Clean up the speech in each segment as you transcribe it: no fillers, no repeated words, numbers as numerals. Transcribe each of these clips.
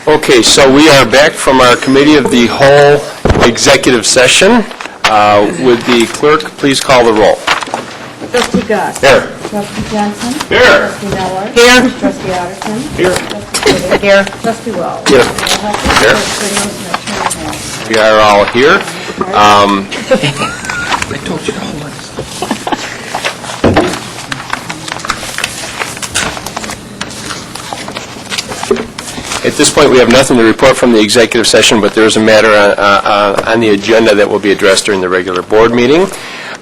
Okay, so we are back from our Committee of the Whole executive session. Would the clerk please call the roll? Trustee Gus. Here. Trustee Jensen. Here. Trustee Miller. Here. Trustee Otterson. Here. Trustee Fittig. Here. Trustee Wells. Here. Mayor Huckabee. Here. Clerk Signals and Attorney Mills. We are all here. At this point, we have nothing to report from the executive session, but there is a matter on the agenda that will be addressed during the regular board meeting.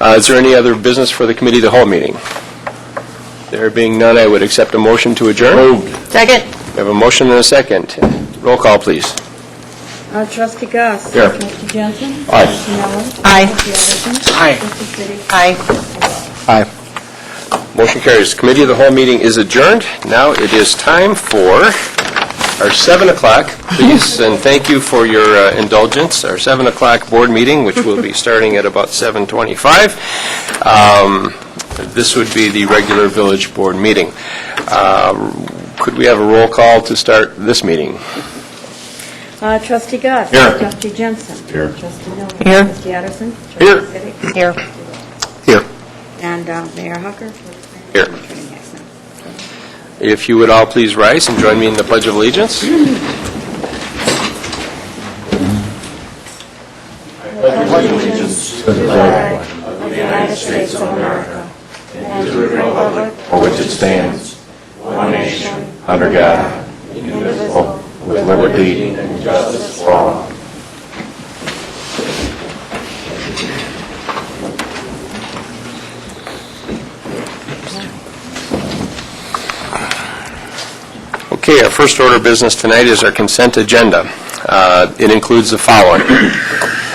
Is there any other business for the Committee of the Whole meeting? There being none, I would accept a motion to adjourn. Moved. Second. We have a motion and a second. Roll call, please. Trustee Gus. Here. Trustee Jensen. Aye. Trustee Miller. Aye. Trustee Otterson. Aye. Trustee Fittig. Aye. Aye. Motion carries. Committee of the Whole meeting is adjourned. Now it is time for our 7 o'clock, please, and thank you for your indulgence, our 7 o'clock board meeting, which will be starting at about 7:25. This would be the regular village board meeting. Could we have a roll call to start this meeting? Trustee Gus. Here. Trustee Jensen. Here. Trustee Miller. Here. Trustee Otterson. Here. Trustee Fittig. Here. Here. And Mayor Hucker. Here. If you would all please rise and join me in the Pledge of Allegiance. United States of America. And to the republic for which it stands, one nation, under God, indivisible, with liberty and justice for all. Okay, our first order of business tonight is our consent agenda. It includes the following: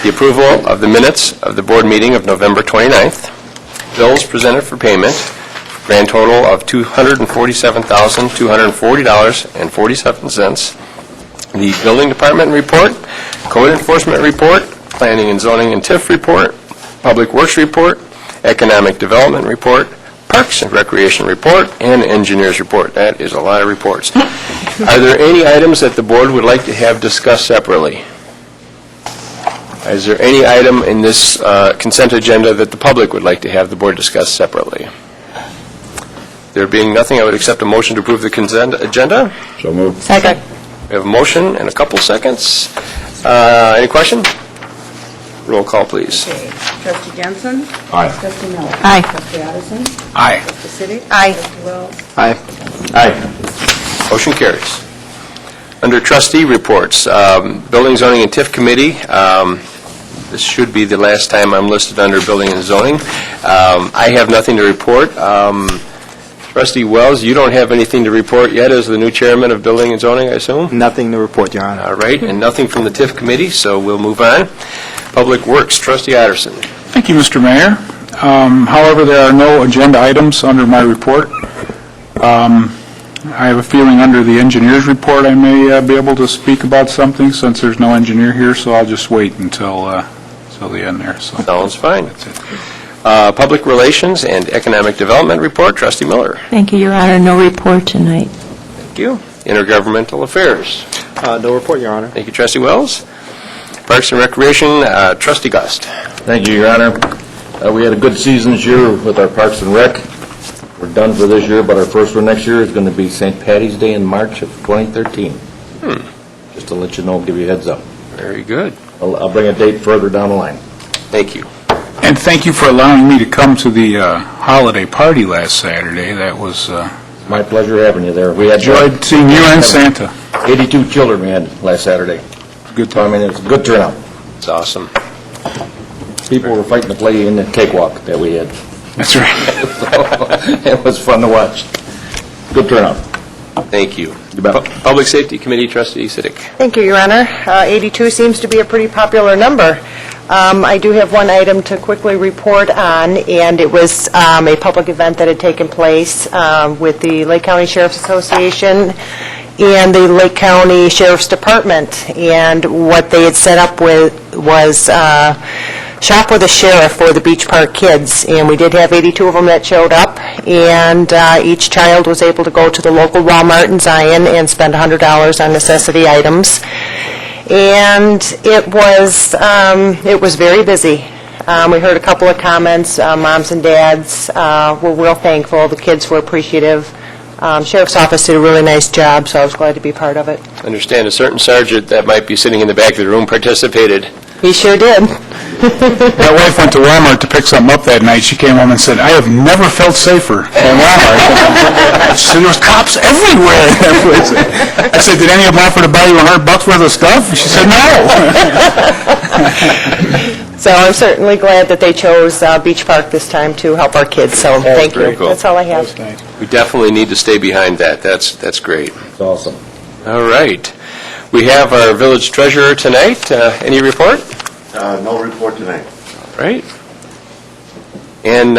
the approval of the minutes of the board meeting of November 29th, bills presented for payment, grand total of $247,240.47, the building department report, code enforcement report, planning and zoning and TIF report, public works report, economic development report, Parks and Recreation report, and Engineers report. That is a lot of reports. Are there any items that the board would like to have discussed separately? Is there any item in this consent agenda that the public would like to have the board discuss separately? There being nothing, I would accept a motion to approve the consent agenda. So moved. Second. We have a motion and a couple seconds. Any question? Roll call, please. Okay. Trustee Jensen. Aye. Trustee Miller. Aye. Trustee Otterson. Aye. Trustee Fittig. Aye. Trustee Wells. Aye. Aye. Motion carries. Under trustee reports, Building, Zoning, and TIF Committee, this should be the last time I'm listed under Building and Zoning. I have nothing to report. Trustee Wells, you don't have anything to report yet as the new chairman of Building and Zoning, I assume? Nothing to report, Your Honor. All right, and nothing from the TIF Committee, so we'll move on. Public Works, Trustee Otterson. Thank you, Mr. Mayor. However, there are no agenda items under my report. I have a feeling under the engineer's report I may be able to speak about something since there's no engineer here, so I'll just wait until the end there. So Sounds fine. that's it. Public Relations and Economic Development Report, Trustee Miller. Thank you, Your Honor. No report tonight. Thank you. Intergovernmental Affairs. No report, Your Honor. Thank you, Trustee Wells. Parks and Recreation, Trustee Gust. Thank you, Your Honor. We had a good season this year with our Parks and Rec. We're done for this year, but our first one next year is going to be St. Patty's Day in March of 2013. Just to let you know, give you a heads up. Very good. I'll bring a date further down the line. Thank you. And thank you for allowing me to come to the holiday party last Saturday. That was My pleasure having you there. We had enjoyed seeing you and Santa. 82 children we had last Saturday. Good So, I time. mean, it was a good turnout. It's awesome. People were fighting to play in the cakewalk that we had. That's right. So, it was fun to watch. Good turnout. Thank you. You bet. Public Safety Committee, Trustee Siddick. Thank you, Your Honor. 82 seems to be a pretty popular number. I do have one item to quickly report on, and it was a public event that had taken place with the Lake County Sheriff's Association and the Lake County Sheriff's Department. And what they had set up with was Shop with a Sheriff for the Beach Park kids, and we did have 82 of them that showed up, and each child was able to go to the local Walmart in Zion and spend $100 on necessity items. And it was very busy. We heard a couple of comments. Moms and dads were real thankful. The kids were appreciative. Sheriff's Office did a really nice job, so I was glad to be part of it. I understand a certain sergeant that might be sitting in the back of the room participated. He sure did. My wife went to Walmart to pick something up that night. She came home and said, "I have never felt safer at Walmart." She said, "There was cops everywhere in that place." I said, "Did any of them offer to buy you $100 worth of stuff?" She said, "No." So I'm certainly glad that they chose Beach Park this time to help our kids, so thank you. very cool. That's all I have. We definitely need to stay behind that. That's great. It's awesome. All right. We have our village treasurer tonight. Any report? No report tonight. All right. And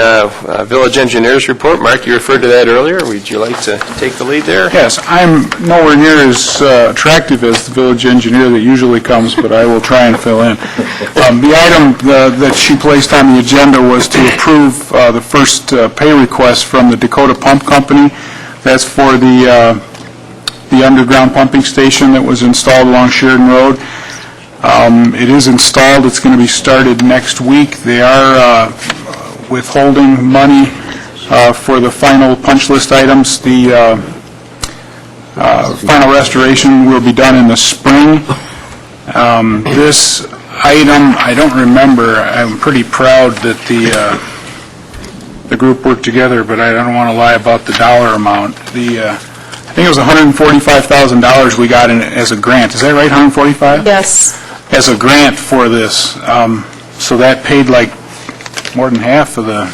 village engineers report. Mark, you referred to that earlier. Would you like to take the lead there? Yes, I'm nowhere near as attractive as the village engineer that usually comes, but I will try and fill in. The item that she placed on the agenda was to approve the first pay request from the Dakota Pump Company. That's for the underground pumping station that was installed along Sheridan Road. It is installed. It's going to be started next week. They are withholding money for the final punch list items. The final restoration will be done in the spring. This item, I don't remember. I'm pretty proud that the group worked together, but I don't want to lie about the dollar amount. I think it was $145,000 we got in as a grant. Is that right, 145? Yes. As a grant for this. So that paid like more than half of the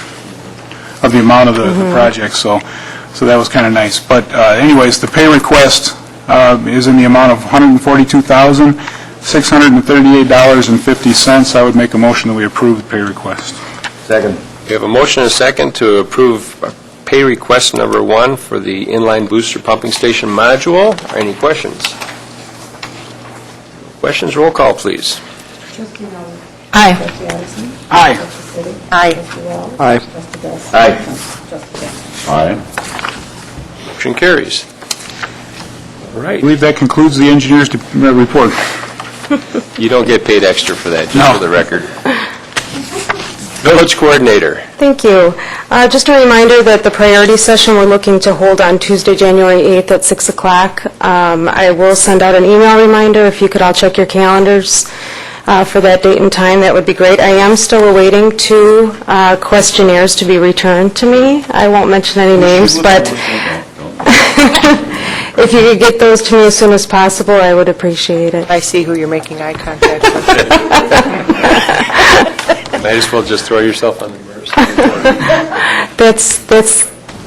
amount of the project, so that was kind of nice. But anyways, the pay request is in the amount of $142,638.50. I would make a motion that we approve the pay request. Second. We have a motion and a second to approve pay request number 1 for the inline booster pumping station module. Are any questions? Questions? Roll call, please. Trustee Miller. Aye. Trustee Addison. Aye. Trustee City. Aye. Trustee Wells. Aye. Trustee Dawson. Aye. Trustee Dawson. Aye. Motion carries. All right. I believe that concludes the engineer's report. You don't get paid extra for that, just No. for the record. Village coordinator. Thank you. Just a reminder that the priority session we're looking to hold on Tuesday, January 8th at 6 o'clock. I will send out an email reminder. If you could all check your calendars for that date and time, that would be great. I am still awaiting 2 questionnaires to be returned to me. I won't mention any names, but if you could get those to me as soon as possible, I would appreciate it. I see who you're making eye contact with. Might as well just throw yourself on the mercy. That's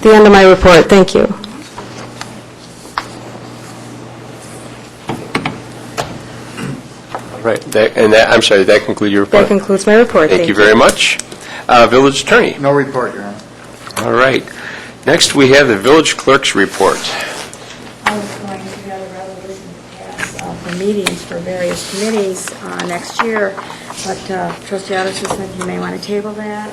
the end of my report. Thank you. All right. I'm sorry, that conclude your report? That concludes my report. Thank you very much. Village attorney. No report, Your Honor. All right. Next, we have the village clerk's report. I was going to get a resolution to pass for meetings for various committees next year, but Trustee Addison said you may want to table that.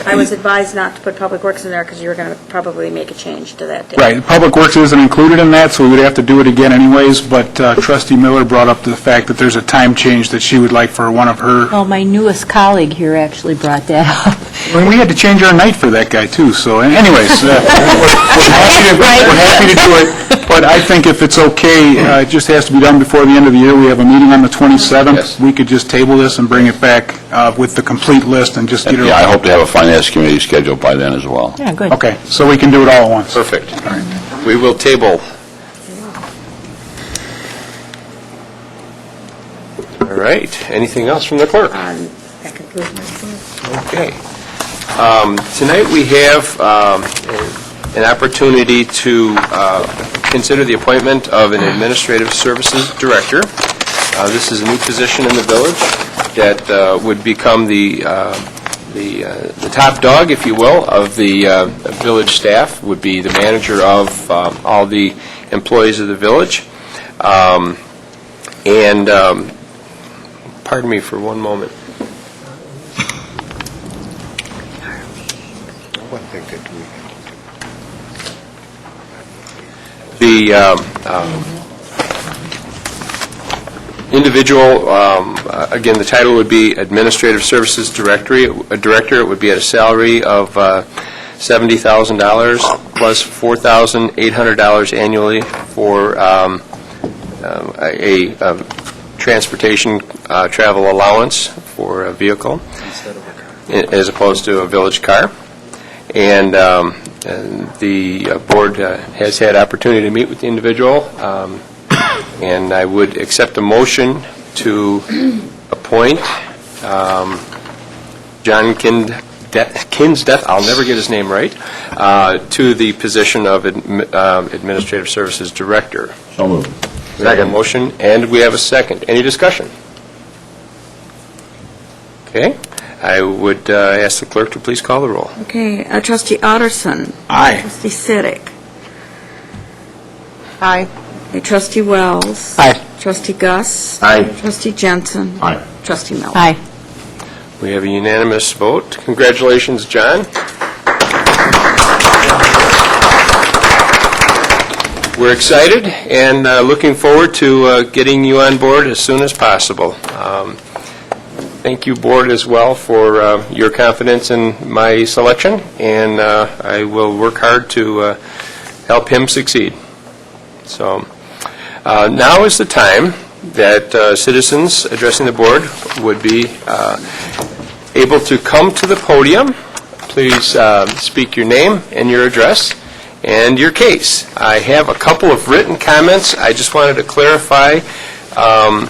I was advised not to put Public Works in there because you were going to probably make a change to that date. Right, Public Works isn't included in that, so we would have to do it again anyways, but Trustee Miller brought up the fact that there's a time change that she would like for one of her... Well, my newest colleague here actually brought that up. Well, we had to change our night for that guy, too, so anyways, we're happy to do it, but I think if it's okay, it just has to be done before the end of the year. We have a meeting on the 27th. Yes. We could just table this and bring it back with the complete list and just get it... Yeah, I hope to have a finance committee scheduled by then as well. Yeah, good. Okay, so we can do it all at once. Perfect. We will table. All right. Anything else from the clerk? That concludes my report. Okay. Tonight we have an opportunity to consider the appointment of an administrative services director. This is a new position in the village that would become the top dog, if you will, of the village staff, would be the manager of all the employees of the village. And pardon me for one moment. be individual, again, the title would be Administrative Services Director. It would be at a salary of $70,000 plus $4,800 annually for a transportation travel allowance for a vehicle as opposed to a village car. And the board has had opportunity to meet with the individual, and I would accept a motion to appoint John Kinsdeath, I'll never get his name right, to the position of Administrative Services Director. So moved. We have a motion, and we have a second. Any discussion? Okay. I would ask the clerk to please call the roll. Okay, Trustee Otterson. Aye. Trustee Siddick. Aye. Okay, Trustee Wells. Aye. Trustee Gus. Aye. Trustee Jensen. Aye. Trustee Miller. Aye. We have a unanimous vote. Congratulations, John. We're excited and looking forward to getting you on board as soon as possible. Thank you, Board, as well, for your confidence in my selection, and I will work hard to help him succeed. So now is the time that citizens addressing the board would be able to come to the podium. Please speak your name and your address and your case. I have a couple of written comments. I just wanted to clarify from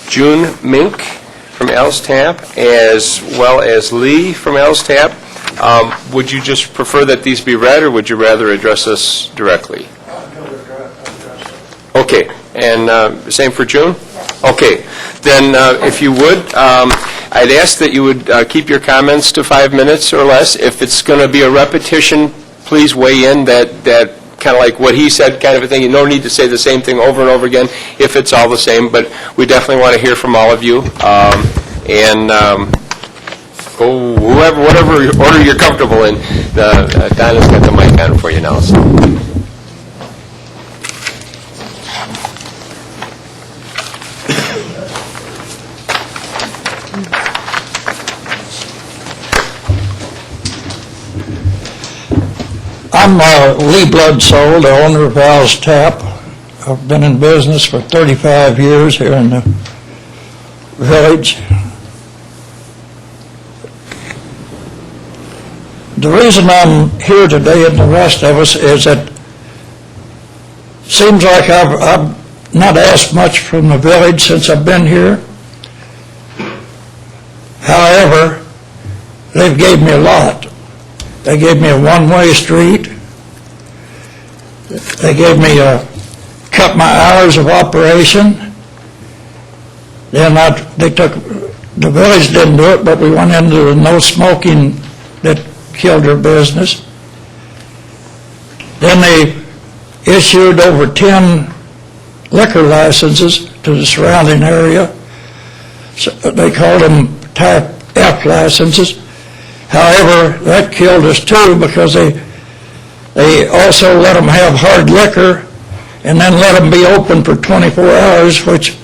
June Mink from Elstap, as well as Lee from Elstap. Would you just prefer that these be read, or would you rather address us directly? Okay, and same for June? Okay, then if you would, I'd ask that you would keep your comments to 5 minutes or less. If it's going to be a repetition, please weigh in that kind of like what he said kind of a thing. You no need to say the same thing over and over again if it's all the same, but we definitely want to hear from all of you. And go whatever order you're comfortable in. Donna's got the mic on for you now. So. I'm Lee Bloodsoul, the owner of Al's Tap. I've been in business for 35 years here in the village. The reason I'm here today and the rest of us is that it seems like I've not asked much from the village since I've been here. However, they've gave me a lot. They gave me a one-way street. They gave me cut my hours of operation. Then the village didn't do it, but we went into the no smoking that killed their business. Then they issued over 10 liquor licenses to the surrounding area. So they called them Type F licenses. However, that killed us too, because they also let them have hard liquor and then let them be open for 24 hours, which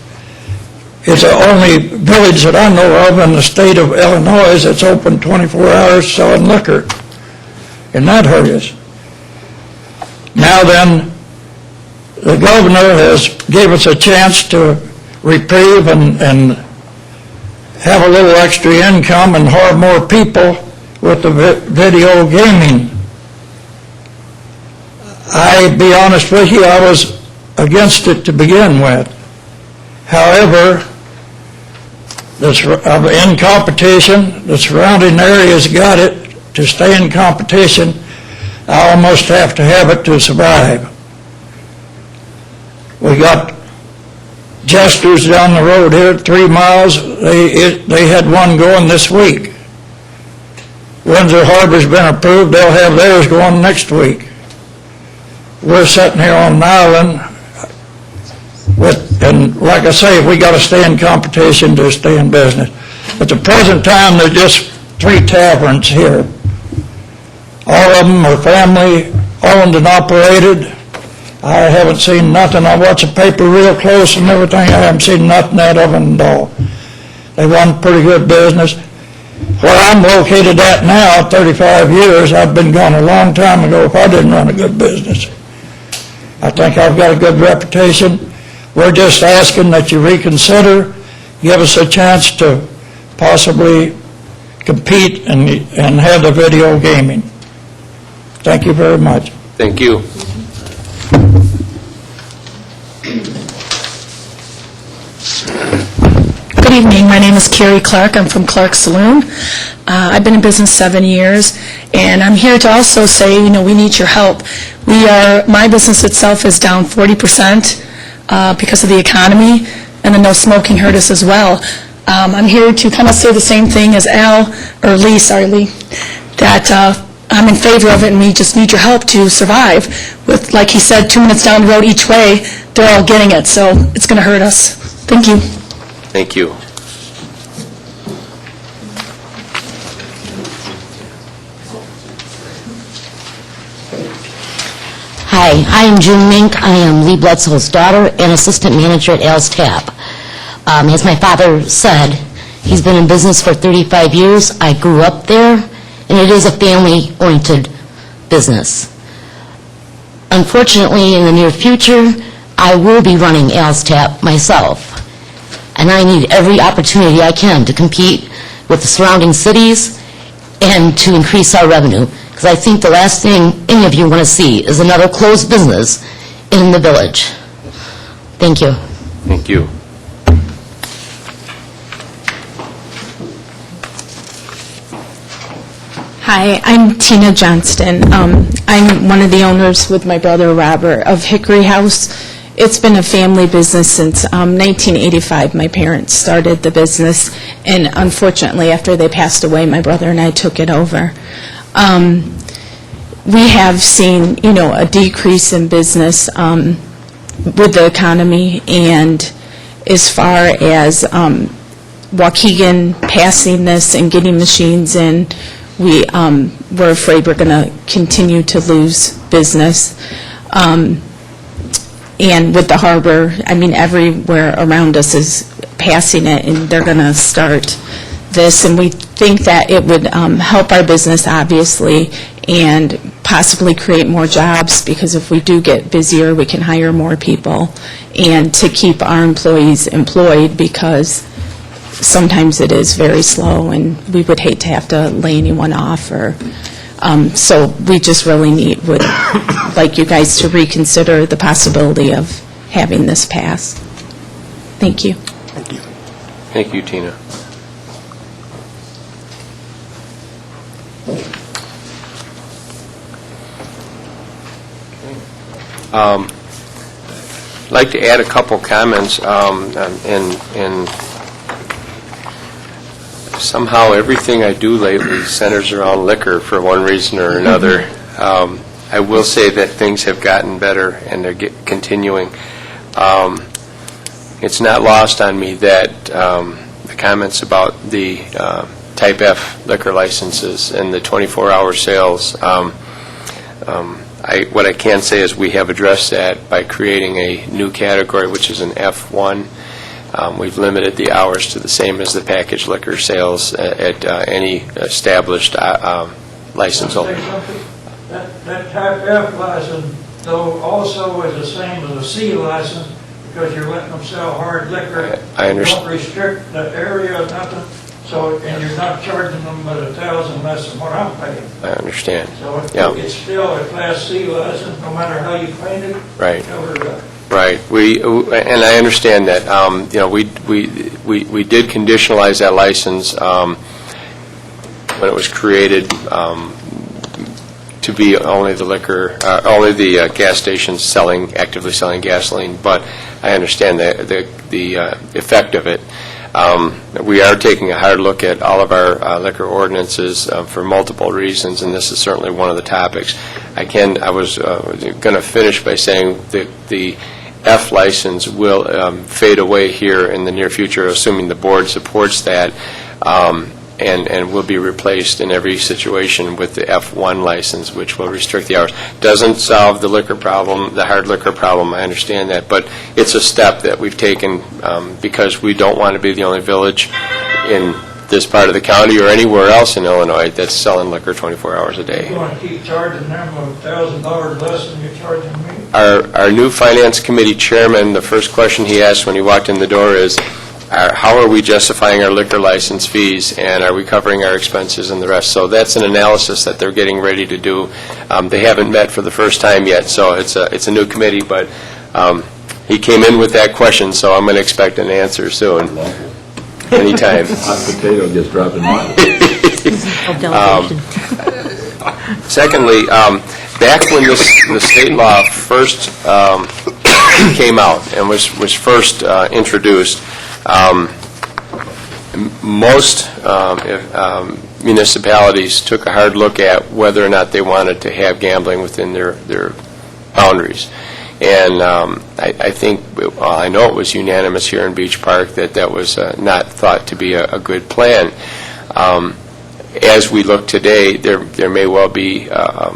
is the only village that I know of in the state of Illinois that's open 24 hours selling liquor. And that hurt us. Now then, the governor has gave us a chance to reprieve and have a little extra income and hire more people with the video gaming. I'll be honest with you, I was against it to begin with. However, in competition, the surrounding areas got it. To stay in competition, I almost have to have it to survive. We got Jesters down the road here, 3 miles. They had one going this week. Windsor Harbor's been approved. They'll have theirs going next week. We're sitting here on an island and like I say, we got to stay in competition to stay in business. At the present time, there's just 3 taverns here. All of them are family owned and operated. I haven't seen nothing. I watch the paper real close and everything. I haven't seen nothing out of them at all. They run pretty good business. Where I'm located at now, 35 years, I've been gone a long time ago if I didn't run a good business. I think I've got a good reputation. We're just asking that you reconsider, give us a chance to possibly compete and have the video gaming. Thank you very much. Thank you. Good evening. My name is Carrie Clark. I'm from Clark Saloon. I've been in business 7 years, and I'm here to also say, we need your help. My business itself is down 40% because of the economy, and the no smoking hurt us as well. I'm here to kind of say the same thing as Lee, that I'm in favor of it, and we just need your help to survive. With, like he said, 2 minutes down the road each way, they're all getting it, so it's going to hurt us. Thank you. Thank you. Hi, I am June Mink. I am Lee Bledsoe's daughter and assistant manager at Al's Tap. As my father said, he's been in business for 35 years. I grew up there, and it is a family-oriented business. Unfortunately, in the near future, I will be running Al's Tap myself, and I need every opportunity I can to compete with the surrounding cities and to increase our revenue, because I think the last thing any of you want to see is another closed business in the village. Thank you. Thank you. Hi, I'm Tina Johnston. I'm one of the owners with my brother Robert of Hickory House. It's been a family business since 1985. My parents started the business, and unfortunately, after they passed away, my brother and I took it over. We have seen, a decrease in business with the economy, and as far as Waukegan passing this and getting machines in, we're afraid we're going to continue to lose business. And with the harbor, everywhere around us is passing it, and they're going to start this. And we think that it would help our business, obviously, and possibly create more jobs, because if we do get busier, we can hire more people, and to keep our employees employed, because sometimes it is very slow, and we would hate to have to lay anyone off. So we just really would like you guys to reconsider the possibility of having this pass. Thank you. Thank you. Thank you, Tina. I'd like to add a couple comments. Somehow everything I do lately centers around liquor for one reason or another. I will say that things have gotten better, and they're continuing. It's not lost on me that the comments about the Type F liquor licenses and the 24-hour sales, what I can say is we have addressed that by creating a new category, which is an F1. We've limited the hours to the same as the packaged liquor sales at any established license holder. That Type F license, though, also is the same as a C license, because you're letting them sell hard liquor. I understand. You don't restrict the area, nothing, and you're not charging them but $1,000 less than what I'm paying. I understand. So Yeah. it's still a Class C license, no matter how you paint it. Right. Covered up. Right. And I understand that. We did conditionalize that license when it was created to be only the liquor, only the gas stations actively selling gasoline. But I understand the effect of it. We are taking a hard look at all of our liquor ordinances for multiple reasons, and this is certainly one of the topics. I was going to finish by saying that the F license will fade away here in the near future, assuming the board supports that. and will be replaced in every situation with the F1 license, which will restrict the hours. Doesn't solve the liquor problem, the hard liquor problem, I understand that, but it's a step that we've taken because we don't want to be the only village in this part of the county or anywhere else in Illinois that's selling liquor 24 hours a day. You want to keep charging them $1,000 less than you're charging me? Our new Finance Committee chairman, the first question he asked when he walked in the door is, how are we justifying our liquor license fees, and are we covering our expenses and the rest? So that's an analysis that they're getting ready to do. They haven't met for the first time yet, so it's a new committee, but he came in with that question, so I'm going to expect an answer soon. Anytime. Hot potato gets dropped in mine. Secondly, back when the state law first came out and was first introduced, most municipalities took a hard look at whether or not they wanted to have gambling within their boundaries. And I think, well, I know it was unanimous here in Beach Park that was not thought to be a good plan. As we look today, there may well be a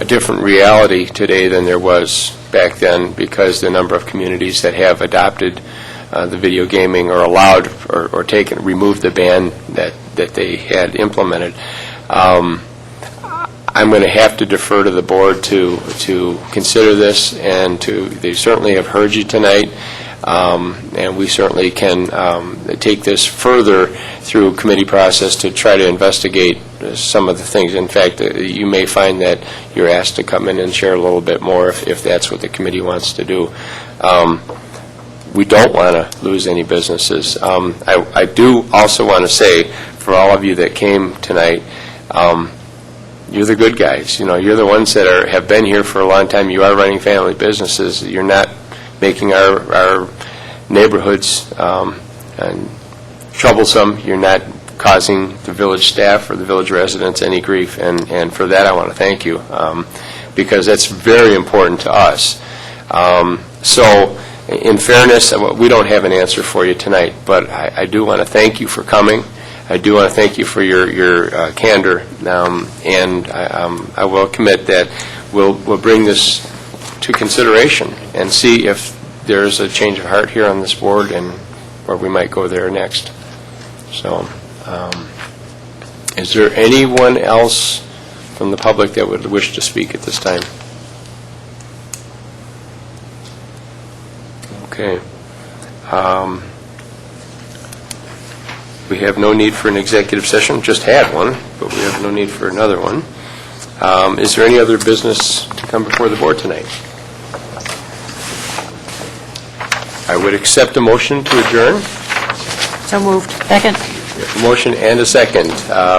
different reality today than there was back then, because the number of communities that have adopted the video gaming or allowed or removed the ban that they had implemented. I'm going to have to defer to the board to consider this, and they certainly have heard you tonight, and we certainly can take this further through committee process to try to investigate some of the things. In fact, you may find that you're asked to come in and share a little bit more if that's what the committee wants to do. We don't want to lose any businesses. I do also want to say, for all of you that came tonight, you're the good guys. You know, you're the ones that have been here for a long time. You are running family businesses. You're not making our neighborhoods troublesome. You're not causing the village staff or the village residents any grief, and for that I want to thank you, because that's very important to us. So, in fairness, we don't have an answer for you tonight, but I do want to thank you for coming. I do want to thank you for your candor, and I will commit that we'll bring this to consideration and see if there's a change of heart here on this board and where we might go there next. So, is there anyone else from the public that would wish to speak at this time? Okay. We have no need for an executive session. Just had one, but we have no need for another one. Is there any other business to come before the board tonight? I would accept a motion to adjourn. So moved. Second. A motion and a second.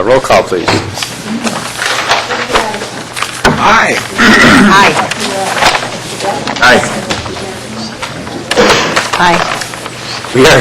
Roll call, please. Aye. Aye. Aye. Aye. We are